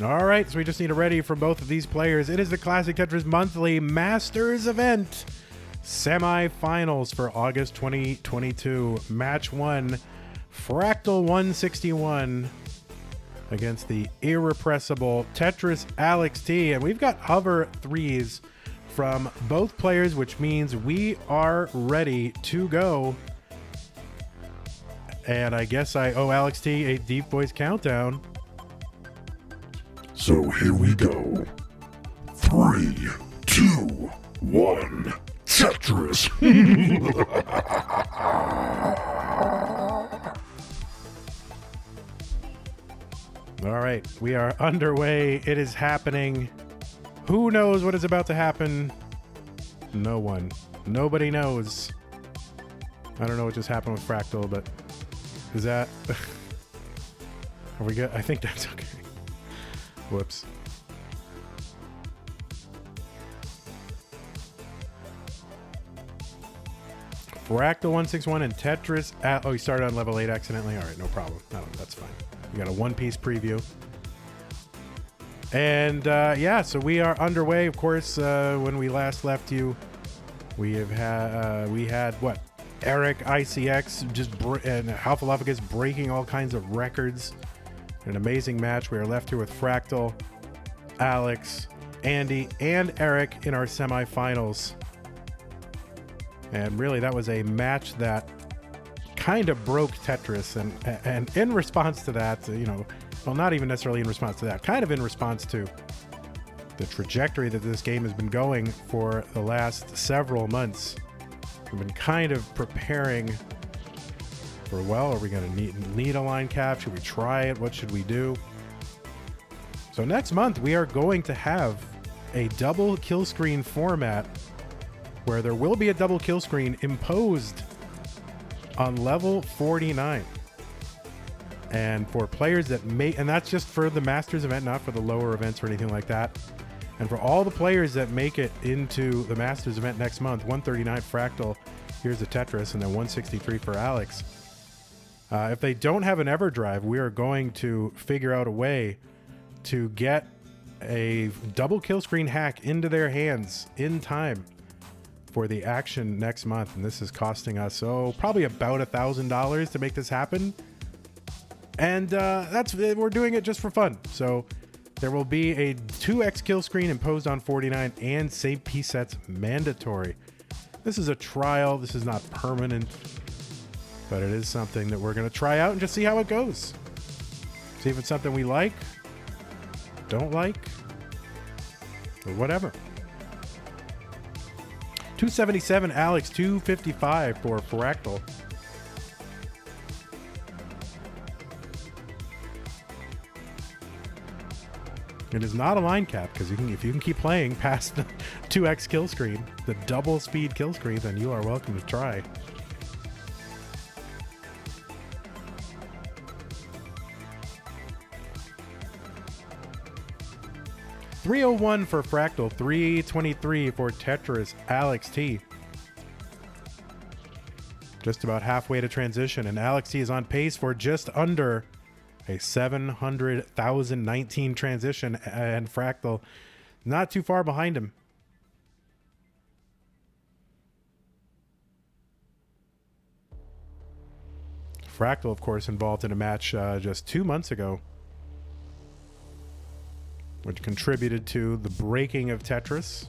All right, so we just need a ready from both of these players. It is the Classic Tetris Monthly Masters event. Semifinals for August 2022. Match 1, Fractal 161 against the irrepressible Tetris Alex T. And we've got hover threes from both players, which means we are ready to go. And I guess I owe Alex T a deep voice countdown. So here we go. 3, 2, 1, Tetris. All right, we are underway. It is happening. Who knows what is about to happen? No one. Nobody knows. I don't know what just happened with Fractal, but is that... Are we good? I think that's okay. Whoops. Fractal 161 and Tetris. Oh, you started on level 8 accidentally? All right, no problem. No, that's fine. We got a one-piece preview. And yeah, so we are underway. Of course, when we last left you, we had what? Eric ICX and Half-Alophagus breaking all kinds of records. An amazing match. We are left here with Fractal, Alex, Andy, and Eric in our semifinals. And really, that was a match that kind of broke Tetris. And in response to that, you know, well, not even necessarily in response to that, kind of in response to the trajectory that this game has been going for the last several months. We've been kind of preparing for, well, are we going to need a line cap? Should we try it? What should we do? So next month, we are going to have a double kill screen format where there will be a double kill screen imposed on level 49. And for players that may, and that's just for the Masters event, not for the lower events or anything like that. And for all the players that make it into the Masters event next month, 139 Fractal, here's the Tetris, and then 163 for Alex. If they don't have an EverDrive, we are going to figure out a way to get a double kill screen hack into their hands in time for the action next month. And this is costing us, probably about $1,000 to make this happen. And we're doing it just for fun. So there will be a 2x kill screen imposed on 49 and save piece sets mandatory. This is a trial. This is not permanent. But it is something that we're going to try out and just see how it goes. See if it's something we like, don't like, or whatever. 277 Alex, 255 for Fractal. It is not a line cap, because if you can keep playing past the 2x kill screen, the double speed kill screen, then you are welcome to try. $301 for Fractal, $323 for Tetris Alex T. Just about halfway to transition, and Alex T is on pace for just under a 700,019 transition, and Fractal not too far behind him. Fractal, of course, involved in a match just 2 months ago, which contributed to the breaking of Tetris,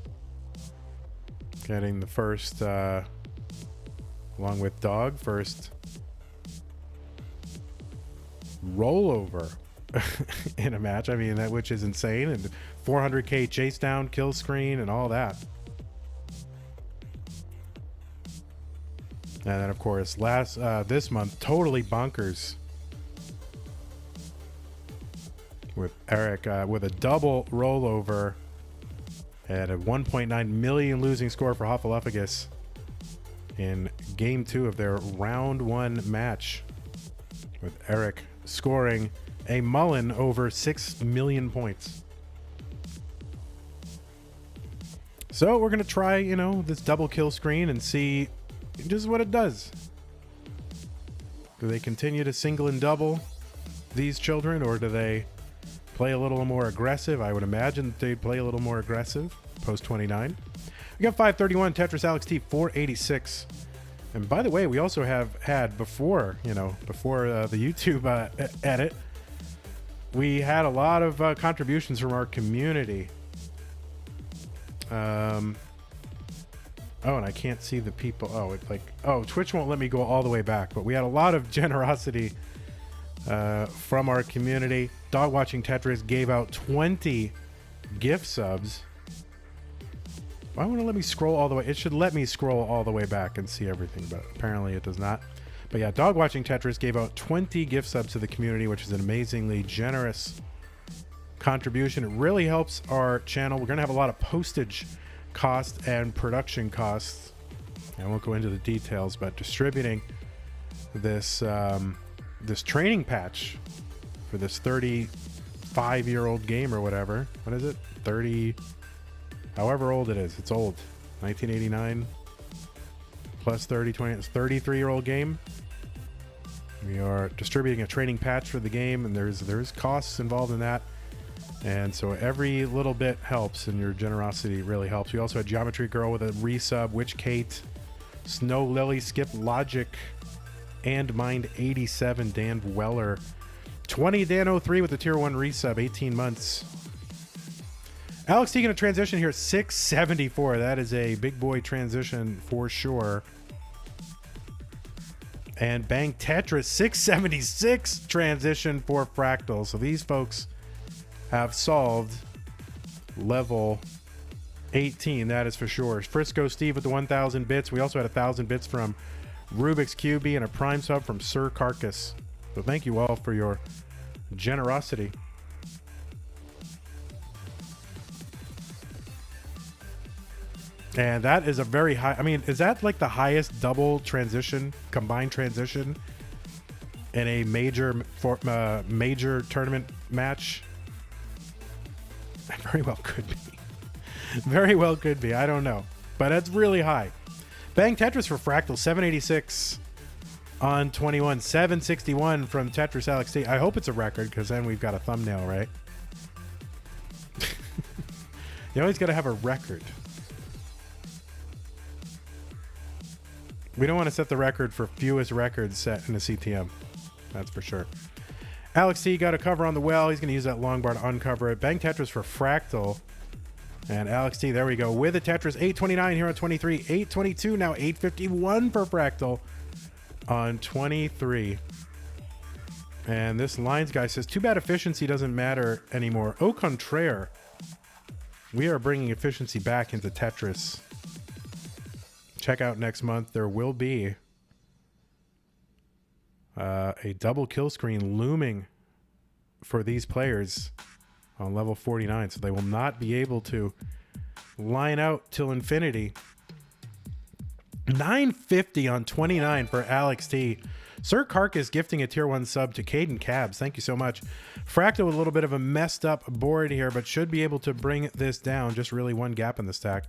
getting the first, along with Dog, first rollover in a match. I mean, that, which is insane, and 400k Chasedown kill screen and all that. And then, of course, this month, totally bonkers with Eric with a double rollover and a 1.9 million losing score for Half-Alophagus in game 2 of their round 1 match, with Eric scoring a mullen over 6 million points. So we're going to try, this double kill screen and see just what it does. Do they continue to single and double these children, or do they play a little more aggressive. I would imagine that they'd play a little more aggressive post 29. We got 531 Tetris Alex T 486. And by the way, we also have had before the YouTube edit, we had a lot of contributions from our community. Oh, and I can't see the people. Twitch won't let me go all the way back, but we had a lot of generosity from our community. Dog Watching Tetris gave out 20 gift subs. Why won't it let me scroll all the way? It should let me scroll all the way back and see everything, but apparently it does not. But yeah, Dog Watching Tetris gave out 20 gift subs to the community, which is an amazingly generous contribution. It really helps our channel. We're going to have a lot of postage costs and production costs. I won't go into the details, but distributing this this training patch for this 35-year-old game or whatever. What is it? 30, however old it is. It's old. 1989 plus 30, 20. It's 33-year-old game. We are distributing a training patch for the game, and there's costs involved in that. And so every little bit helps, and your generosity really helps. We also had Geometry Girl with a resub, Witch Kate, Snow Lily, Skip Logic, and Mind 87, Dan Weller, 20 Dan 03 with the tier 1 resub, 18 months. Alex T gonna transition here, 674. That is a big boy transition for sure. And Bang Tetris, 676 transition for Fractal. So these folks have solved level 18, that is for sure. Frisco Steve with the 1,000 bits. We also had 1,000 bits from Rubik's QB and a prime sub from Sir Carcass. So thank you all for your generosity. And that is a very high, I mean, is that like the highest double transition, combined transition in a major tournament match? Very well could be. Very well could be. I don't know. But it's really high. Bang Tetris for Fractal, 786 on 21. 761 from Tetris Alex T. I hope it's a record, because then we've got a thumbnail, right? You always got to have a record. We don't want to set the record for fewest records set in a CTM. That's for sure. Alex T got a cover on the well. He's going to use that long bar to uncover it. Bang Tetris for Fractal. And Alex T, there we go. With a Tetris, 829 here on 23. 822, now 851 for Fractal on 23. And this Lines guy says, too bad efficiency doesn't matter anymore. Au contraire. We are bringing efficiency back into Tetris. Check out next month. There will be a double kill screen looming for these players on level 49, so they will not be able to line out till infinity. 950 on 29 for Alex T. Sir Carcass gifting a tier 1 sub to Caden Cabs. Thank you so much. Fractal with a little bit of a messed up board here, but should be able to bring this down. Just really one gap in the stack.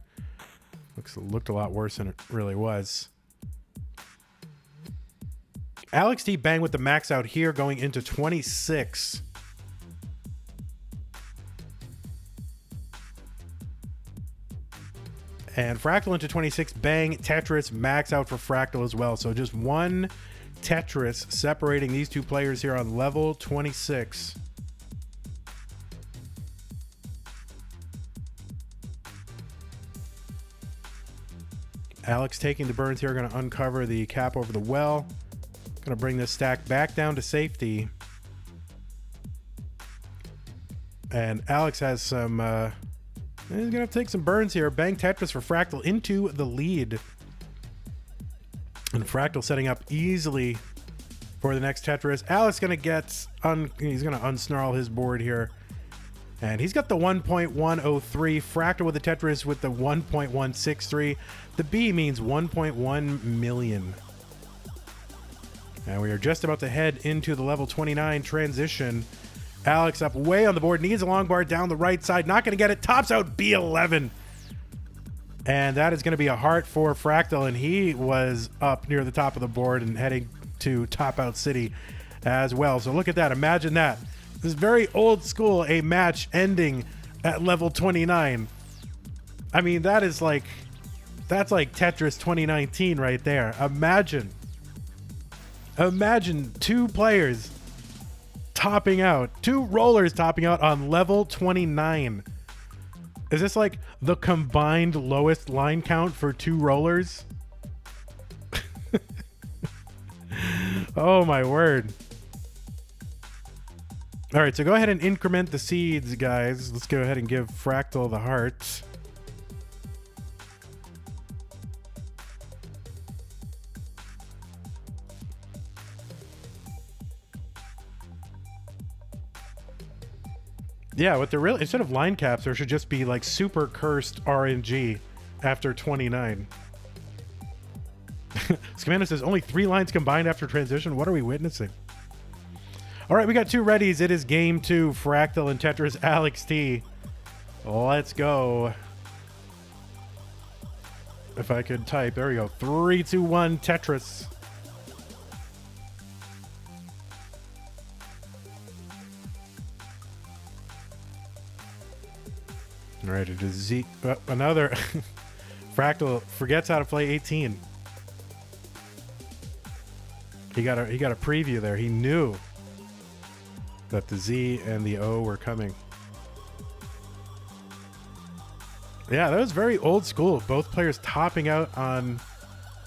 Looked a lot worse than it really was. Alex T bang with the max out here going into 26. And Fractal into 26. Bang Tetris max out for Fractal as well. So just one Tetris separating these two players here on level 26. Alex taking the burns here, going to uncover the cap over the well. Going to bring this stack back down to safety. And Alex has some, he's going to have to take some burns here. Bang Tetris for Fractal into the lead. And Fractal setting up easily for the next Tetris. Alex going to get, he's going to unsnarl his board here. And he's got the 1.103. Fractal with the Tetris with the 1.163. The B means 1.1 million. And we are just about to head into the level 29 transition. Alex up way on the board. Needs a long bar down the right side. Not going to get it. Tops out B11. And that is going to be a heart for Fractal. And he was up near the top of the board and heading to Top Out City as well. So look at that. Imagine that. This is very old school, a match ending at level 29. I mean, that's like Tetris 2019 right there. Imagine two players topping out, two rollers topping out on level 29. Is this like the combined lowest line count for two rollers? Oh my word. All right, so go ahead and increment the seeds, guys. Let's go ahead and give Fractal the heart. Yeah, what they're really, instead of line caps, there should just be like super cursed RNG after 29. Scamanda says only 3 lines combined after transition. What are we witnessing? All right, we got 2 readies. It is game 2, Fractal and Tetris Alex T. Let's go. If I could type, there we go. 3, 2, 1, Tetris. All right, it is Z. Another Fractal forgets how to play 18. He got a preview there. He knew that the Z and the O were coming. Yeah, that was very old school. Both players topping out on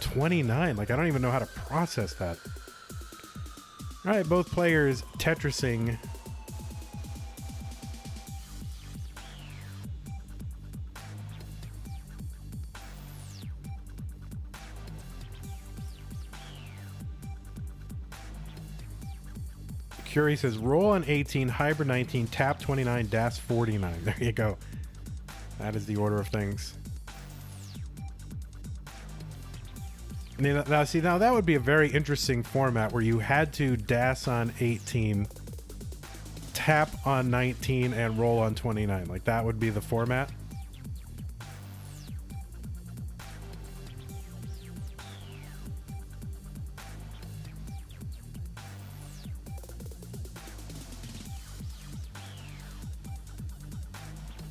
29. Like, I don't even know how to process that. All right, both players Tetrising. Curie says roll on 18, hybrid 19, tap 29, dash 49. There you go. That is the order of things. Now that would be a very interesting format where you had to dash on 18, tap on 19, and roll on 29. Like, that would be the format.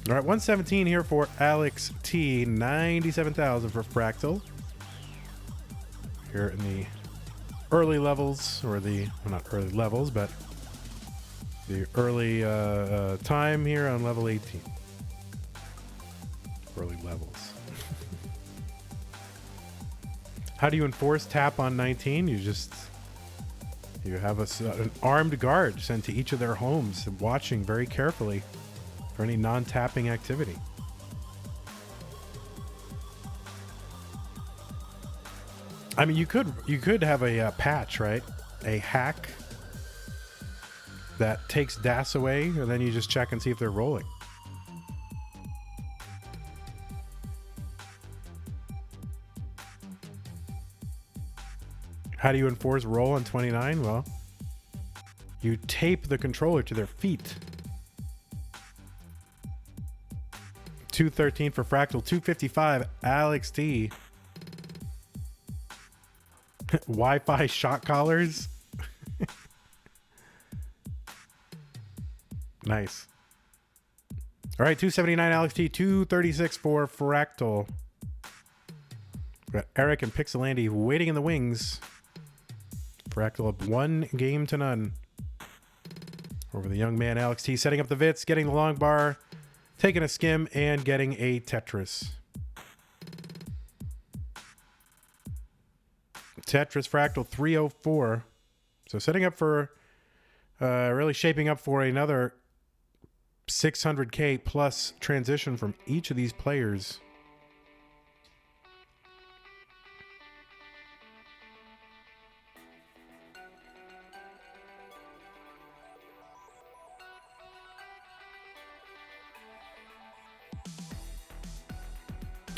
All right, 117 here for Alex T. 97,000 for Fractal. Here in the early levels, or the, well, not early levels, but the early time here on level 18. Early levels. How do you enforce tap on 19? You have an armed guard sent to each of their homes, watching very carefully for any non-tapping activity. I mean, you could have a patch, right? A hack that takes DAS away, and then you just check and see if they're rolling. How do you enforce roll on 29? Well, you tape the controller to their feet. 213 for Fractal, 255 Alex T. Wi-Fi shot collars. Nice. All right, 279 Alex T, 236 for Fractal. We got Eric and Pixelandy waiting in the wings. Fractal up 1 game to none over the young man Alex T, setting up the Vits, getting the long bar, taking a skim, and getting a Tetris. Tetris Fractal 304. So setting up for, really shaping up for another 600K plus transition from each of these players.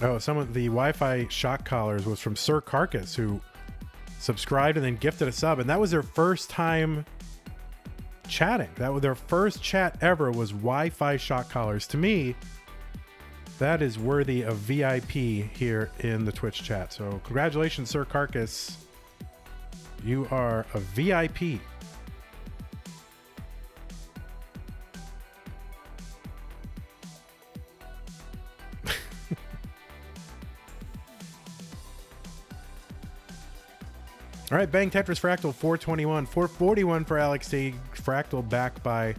Oh, some of the Wi-Fi shock collars was from Sir Carcass, who subscribed and then gifted a sub, and that was their first time chatting. That was their first chat ever, was Wi-Fi shock collars. To me, that is worthy of VIP here in the Twitch chat. So congratulations, Sir Carcass. You are a VIP. All right, Bang Tetris Fractal 421, 441 for Alex T. Fractal back by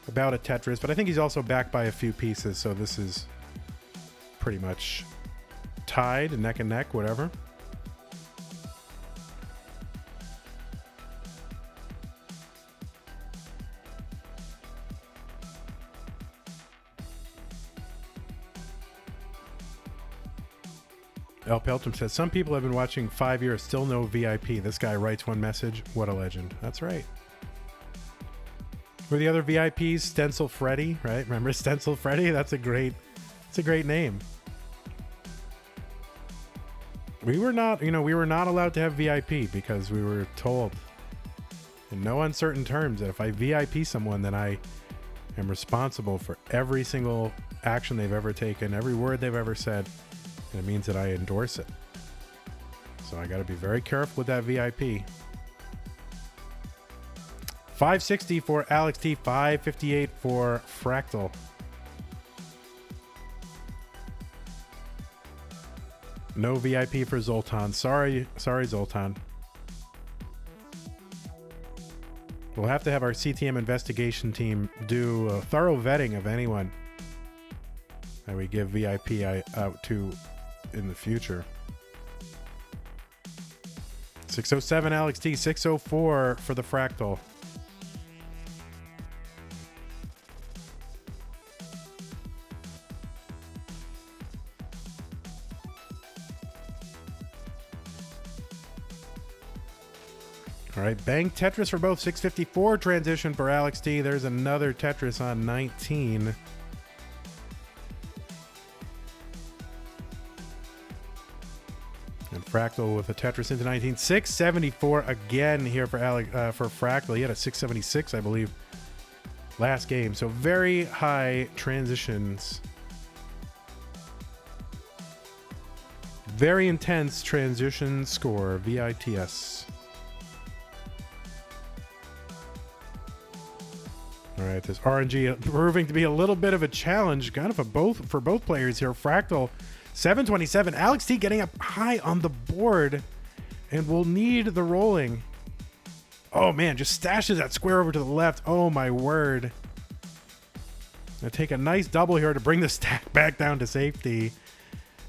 about a Tetris, but I think he's also back by a few pieces, so this is pretty much tied, neck and neck, whatever. El Pelton says, some people have been watching 5 years, still no VIP. This guy writes one message. What a legend. That's right. Who are the other VIPs? Stencil Freddy, right? Remember Stencil Freddy? It's a great name. We were not allowed to have VIP because we were told in no uncertain terms that if I VIP someone, then I am responsible for every single action they've ever taken, every word they've ever said. And it means that I endorse it. So I got to be very careful with that VIP. 560 for Alex T, 558 for Fractal. No VIP for Zoltan. Sorry, Zoltan. We'll have to have our CTM investigation team do a thorough vetting of anyone that we give VIP out to in the future. 607 Alex T, 604 for the Fractal. All right, Bang Tetris for both. 654 transition for Alex T. There's another Tetris on 19. And Fractal with a Tetris into 19. 674 again here for for Fractal. He had a 676, I believe, last game. So very high transitions. Very intense transition score, VITS. All right, this RNG proving to be a little bit of a challenge, kind of for both players here. Fractal 727. Alex T getting up high on the board, and will need the rolling. Oh man, just stashes that square over to the left. Oh my word! Gonna take a nice double here to bring the stack back down to safety,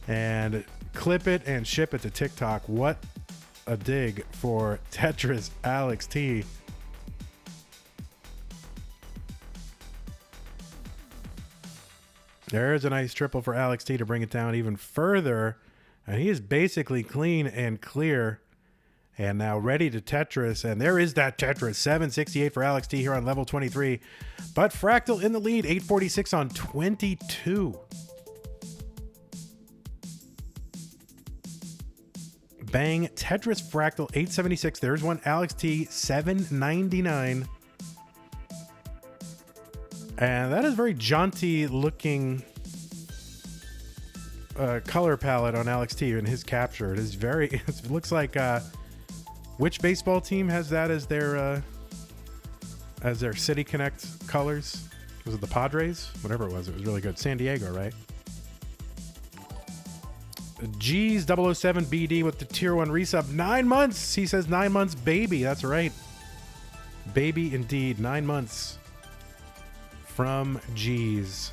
and clip it and ship it to TikTok. What a dig for Tetris Alex T. There's a nice triple for Alex T to bring it down even further. And he is basically clean and clear. And now ready to Tetris. And there is that Tetris. 768 for Alex T here on level 23. But Fractal in the lead. 846 on 22. Bang. Tetris Fractal 876. There's one. Alex T 799. And that is very jaunty looking color palette on Alex T in his capture. It is very, it looks like, which baseball team has that as their City Connect colors? Was it the Padres? Whatever it was really good. San Diego, right? G's 007 BD with the tier 1 resub. 9 months. He says 9 months, baby. That's right. Baby indeed. 9 months. From G's.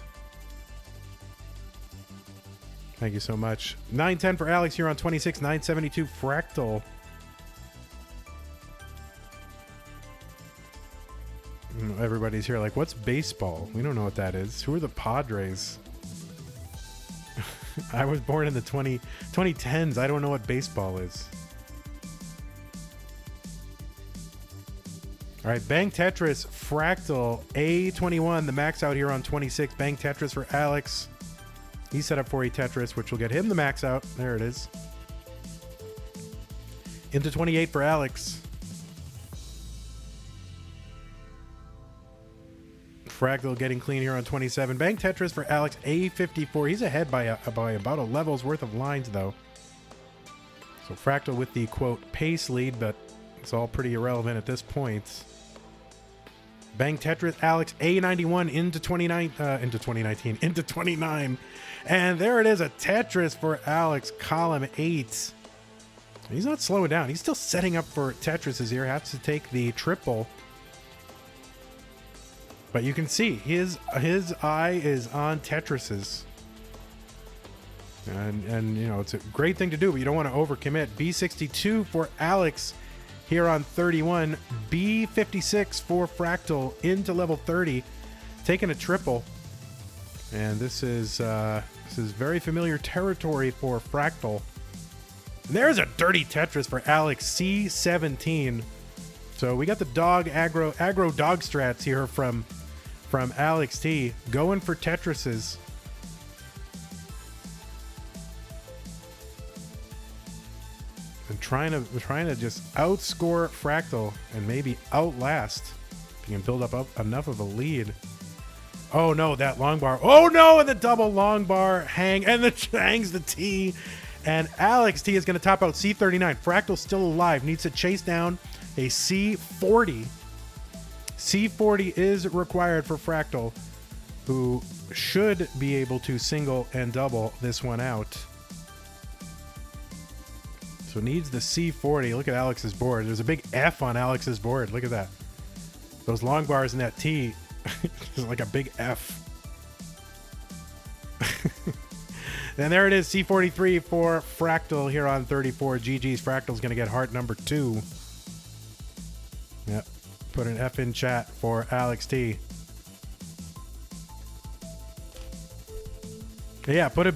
Thank you so much. 910 for Alex here on 26. 972 Fractal. Everybody's here like, what's baseball? We don't know what that is. Who are the Padres? I was born in the 2010s. I don't know what baseball is. All right, Bang Tetris, Fractal, A21, the max out here on 26. Bang Tetris for Alex. He set up for a Tetris, which will get him the max out. There it is. Into 28 for Alex. Fractal getting clean here on 27. Bang Tetris for Alex, A54. He's ahead by about a level's worth of lines, though. So Fractal with the, quote, pace lead, but it's all pretty irrelevant at this point. Bang Tetris, Alex, A91 into 29. And there it is, a Tetris for Alex, column 8. He's not slowing down. He's still setting up for Tetris's here. Has to take the triple. But you can see his eye is on Tetris's. And you know, it's a great thing to do, but you don't want to overcommit. B62 for Alex here on 31. B56 for Fractal into level 30, taking a triple. And this is very familiar territory for Fractal. And there's a dirty Tetris for Alex, C17. So we got the dog aggro dog strats here from Alex T, going for Tetrises. And trying to just outscore Fractal and maybe outlast if you can build up enough of a lead. Oh no, that long bar. Oh no, and the double long bar hangs the T. And Alex T is going to top out C39. Fractal's still alive. Needs to chase down a C40. C40 is required for Fractal, who should be able to single and double this one out. So needs the C40. Look at Alex's board. There's a big F on Alex's board. Look at that. Those long bars in that T is like a big F. And there it is, C43 for Fractal here on 34. GG's. Fractal's going to get heart number 2. Yep. Put an F in chat for Alex T. Yeah, put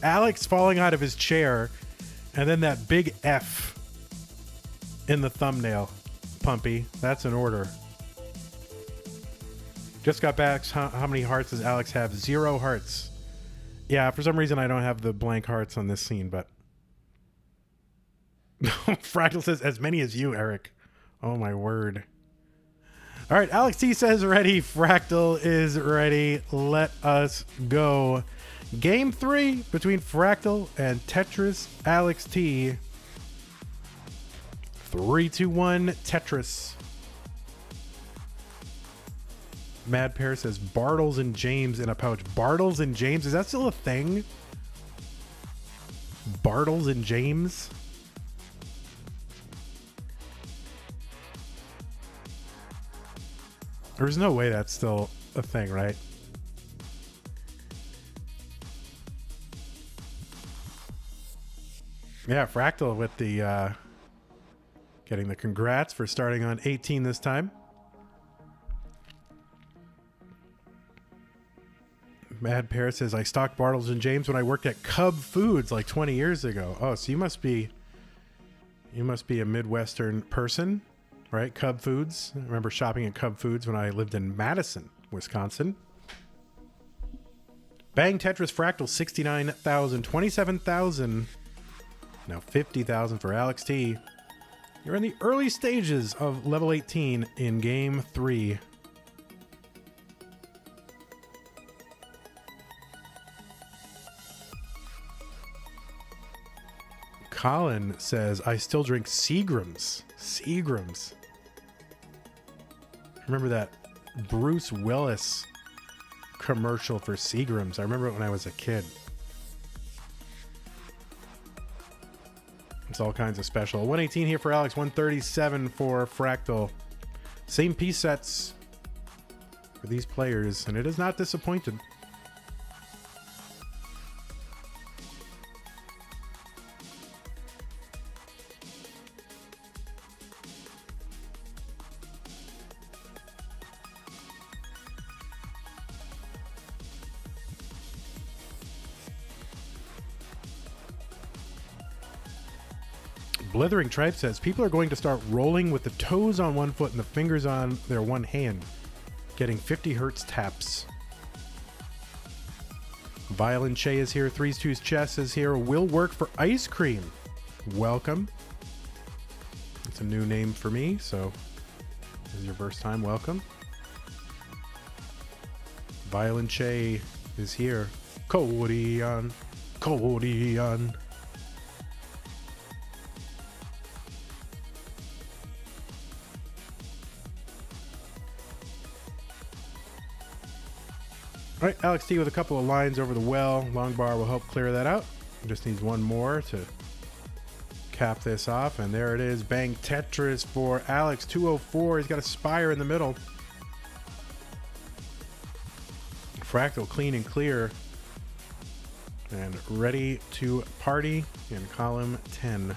Alex falling out of his chair and then that big F in the thumbnail. Pumpy. That's an order. Just got back. How many hearts does Alex have? 0 hearts. Yeah, for some reason I don't have the blank hearts on this scene, but Fractal says as many as you, Eric. Oh my word. All right, Alex T says ready. Fractal is ready. Let us go. Game 3 between Fractal and Tetris Alex T. 3, 2, 1, Tetris. Mad Pear says Bartles and James in a pouch. Bartles and James, is that still a thing? Bartles and James? There's no way that's still a thing, right? Yeah, Fractal with the getting the congrats for starting on 18 this time. Mad Pear says, I stocked Bartles and James when I worked at Cub Foods like 20 years ago. Oh, so you must be a Midwestern person, right? Cub Foods. I remember shopping at Cub Foods when I lived in Madison, Wisconsin. Bang Tetris Fractal, 69,000, 27,000. Now 50,000 for Alex T. You're in the early stages of level 18 in game 3. Colin says, I still drink Seagrams. Seagrams. Remember that Bruce Willis commercial for Seagrams? I remember it when I was a kid. It's all kinds of special. 118 here for Alex, 137 for Fractal. Same piece sets for these players, and it is not disappointed. Blithering Tribe says, people are going to start rolling with the toes on one foot and the fingers on their one hand, getting 50 hertz taps. Violin Che is here. Threes Two's Chess is here. Will work for ice cream. Welcome. It's a new name for me, so this is your first time. Welcome. Violin Che is here. Kodian. Kodian. All right, Alex T with a couple of lines over the well. Long bar will help clear that out. Just needs one more to cap this off, and there it is. Bang Tetris for Alex. 204. He's got a spire in the middle. Fractal clean and clear. And ready to party in column 10.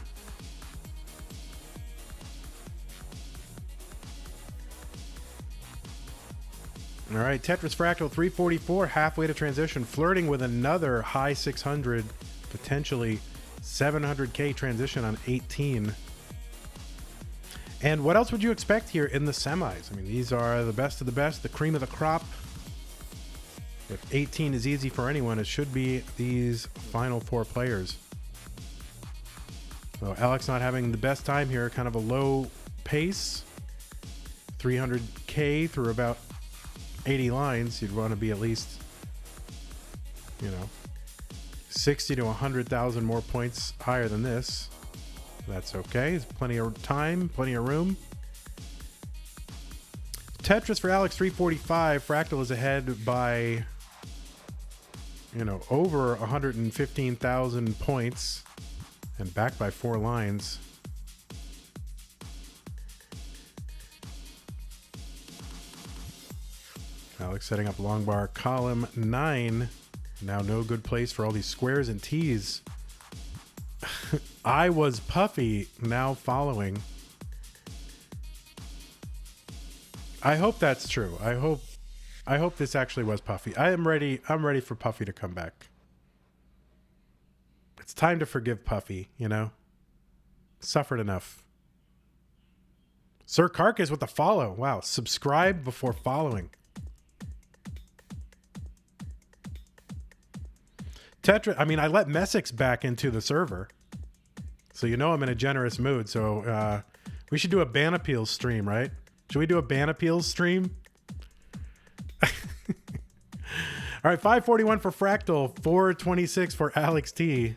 All right, Tetris Fractal 344, halfway to transition, flirting with another high 600, potentially 700K transition on 18. And what else would you expect here in the semis? I mean, these are the best of the best, the cream of the crop. If 18 is easy for anyone, it should be these final four players. So Alex not having the best time here, kind of a low pace. 300K through about 80 lines. You'd want to be at least, 60 to 100,000 more points higher than this. That's okay. There's plenty of time, plenty of room. Tetris for Alex 345. Fractal is ahead by, over 115,000 points and back by 4 lines. Alex setting up long bar column 9. Now no good place for all these squares and T's. I was Puffy now following. I hope that's true. I hope this actually was Puffy. I'm ready for Puffy to come back. It's time to forgive Puffy, Suffered enough. Sir Carcass with the follow. Wow, subscribe before following. Tetris, I let Messick's back into the server. So I'm in a generous mood. So we should do a ban appeals stream, right? Should we do a ban appeals stream? All right, 541 for Fractal, 426 for Alex T.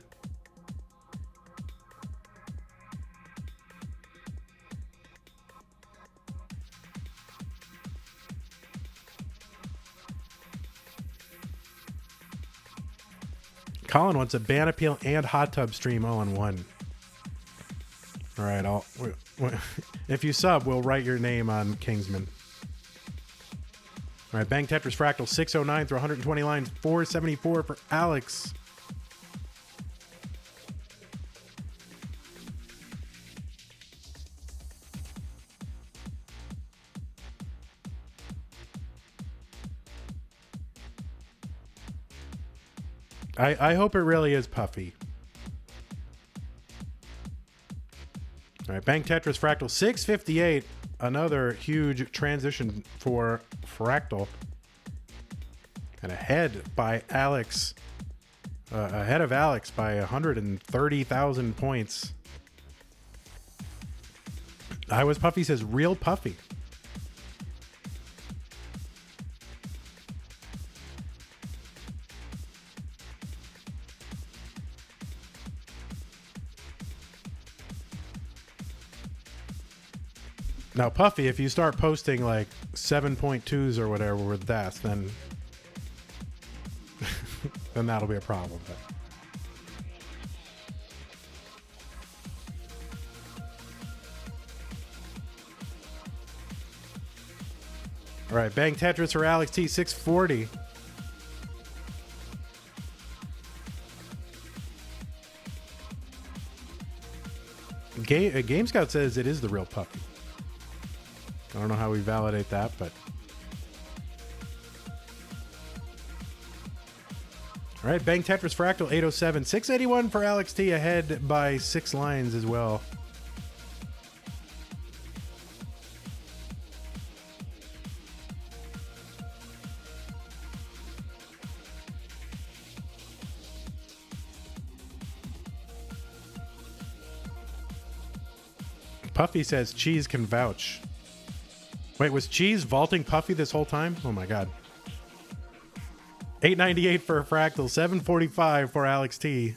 Colin wants a ban appeal and hot tub stream all in one. All right, if you sub, we'll write your name on Kingsman. All right, Bang Tetris Fractal 609 through 120 lines, 474 for Alex. I hope it really is Puffy. All right, Bang Tetris Fractal 658. Another huge transition for Fractal. And ahead by Alex. Ahead of Alex by 130,000 points. I was Puffy says real Puffy. Now, Puffy, if you start posting like 7.2s or whatever with that, then then that'll be a problem. But. All right, Bang Tetris for Alex T, 640. Game Scout says it is the real Puffy. I don't know how we validate that, but... All right, Bang Tetris Fractal 807. 681 for Alex T, ahead by 6 lines as well. Puffy says Cheese can vouch. Wait, was Cheese vaulting Puffy this whole time? Oh my god. 898 for Fractal, 745 for Alex T.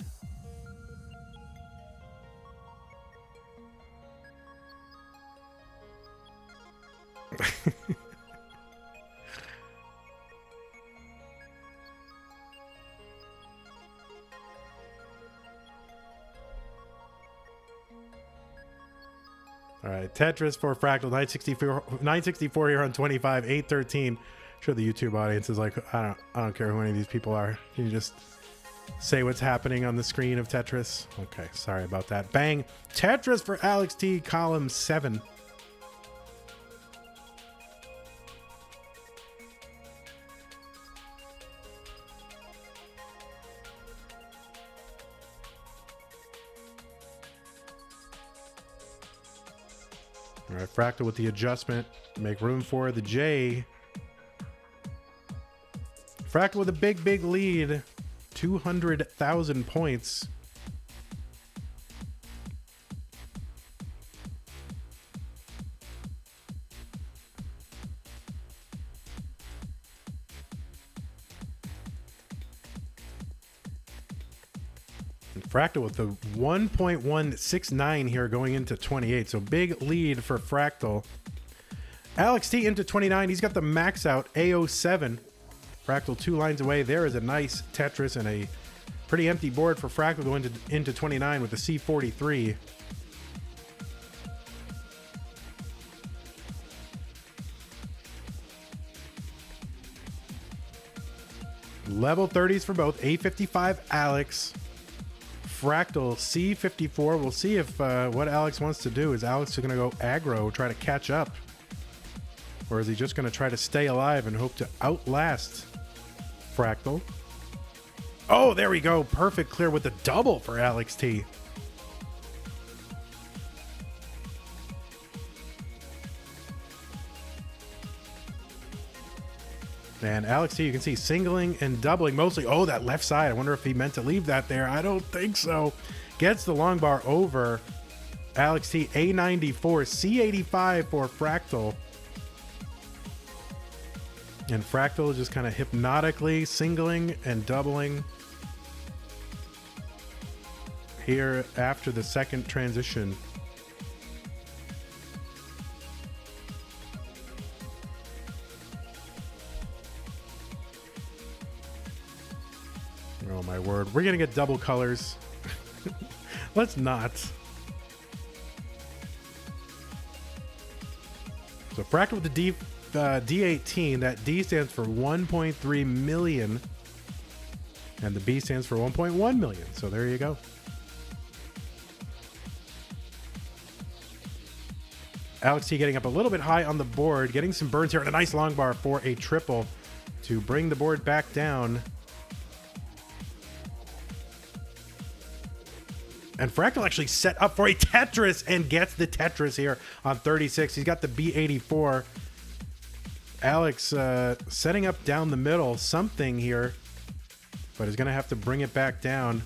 All right, Tetris for Fractal, 964 here on 25, 813. Sure, the YouTube audience is like, I don't care who any of these people are. Can you just say what's happening on the screen of Tetris? Okay, sorry about that. Bang. Tetris for Alex T, column 7. All right, Fractal with the adjustment. Make room for the J. Fractal with a big, big lead. 200,000 points. Fractal with the 1.169 here going into 28. So big lead for Fractal. Alex T into 29. He's got the max out A07. Fractal 2 lines away. There is a nice Tetris and a pretty empty board for Fractal going into 29 with the C43. Level 30s for both. A55 Alex. Fractal C54. We'll see if what Alex wants to do. Is Alex going to go aggro, try to catch up? Or is he just going to try to stay alive and hope to outlast Fractal? Oh, there we go. Perfect clear with the double for Alex T. And Alex T, you can see singling and doubling mostly. Oh, that left side. I wonder if he meant to leave that there. I don't think so. Gets the long bar over. Alex T, A94, C85 for Fractal. And Fractal just kind of hypnotically singling and doubling here after the second transition. Oh my word. We're going to get double colors. Let's not. So Fractal with the D18. That D stands for 1.3 million. And the B stands for 1.1 million. So there you go. Alex T getting up a little bit high on the board. Getting some burns here and a nice long bar for a triple to bring the board back down. And Fractal actually set up for a Tetris and gets the Tetris here on 36. He's got the B84. Alex setting up down the middle something here, but he's going to have to bring it back down.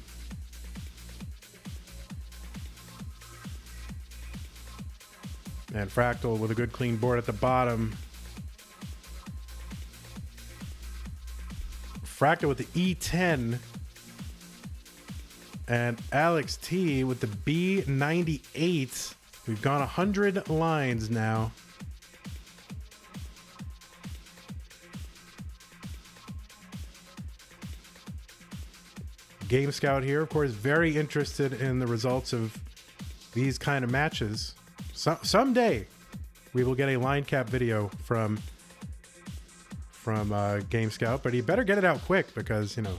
And Fractal with a good clean board at the bottom. Fractal with the E10. And Alex T with the B98. We've gone 100 lines now. Game Scout here, of course, very interested in the results of these kind of matches. Someday we will get a line cap video from Game Scout, but he better get it out quick because, you know,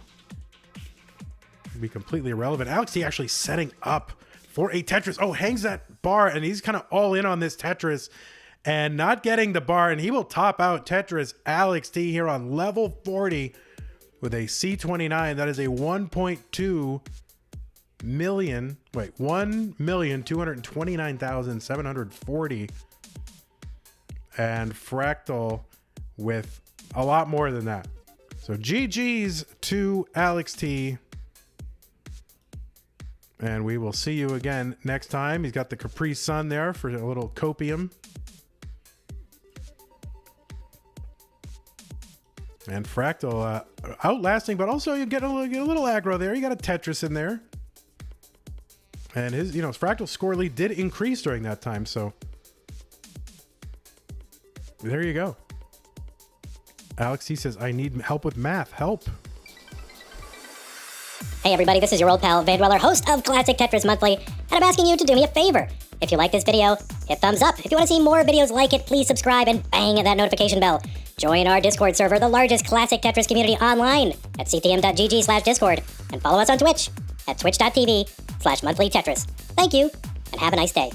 be completely irrelevant. Alex T actually setting up for a Tetris. Oh, hangs that bar, and he's kind of all in on this Tetris and not getting the bar, and he will top out Tetris Alex T here on level 40 with a C29. That is a 1.2 million. Wait, 1,229,740. And Fractal with a lot more than that. So GG's to Alex T. And we will see you again next time. He's got the Capri Sun there for a little copium. And Fractal outlasting, but also you get a little aggro there. You got a Tetris in there. And his, you know, Fractal's score lead did increase during that time. So there you go. Alex T says, I need help with math. Help. Hey everybody, this is your old pal, Vandweller, host of Classic Tetris Monthly, and I'm asking you to do me a favor. If you like this video, hit thumbs up. If you want to see more videos like it, please subscribe and bang that notification bell. Join our Discord server, the largest classic Tetris community online, at ctm.gg/discord, and follow us on Twitch at twitch.tv/monthlytetris. Thank you, and have a nice day.